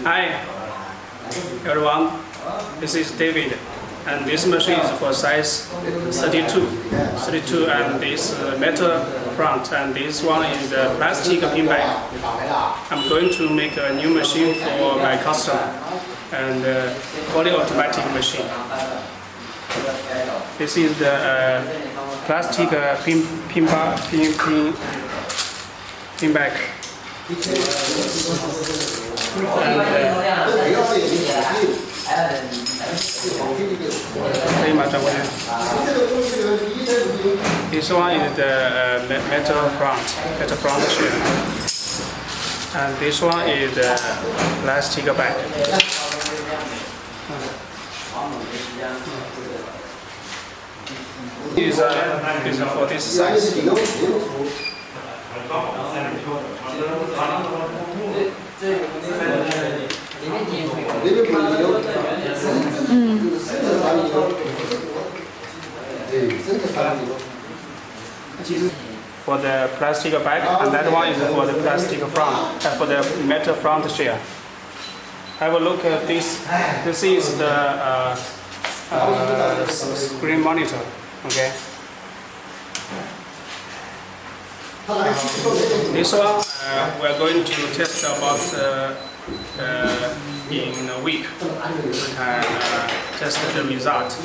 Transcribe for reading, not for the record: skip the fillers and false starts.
Hi everyone, this is David, and this machine is for size 32, and this metal front, and this one is a plastic pin back. I'm going to make a new machine for my customer, and fully automatic machine. This is the plastic pin back. This one is the metal front shell, and this one is the plastic back. Is for this size. For the plastic back, and that one is for the plastic front, for the metal front shell. Have a look at this. This is the screen monitor. Okay. This one we are going to test about in a week and test the result.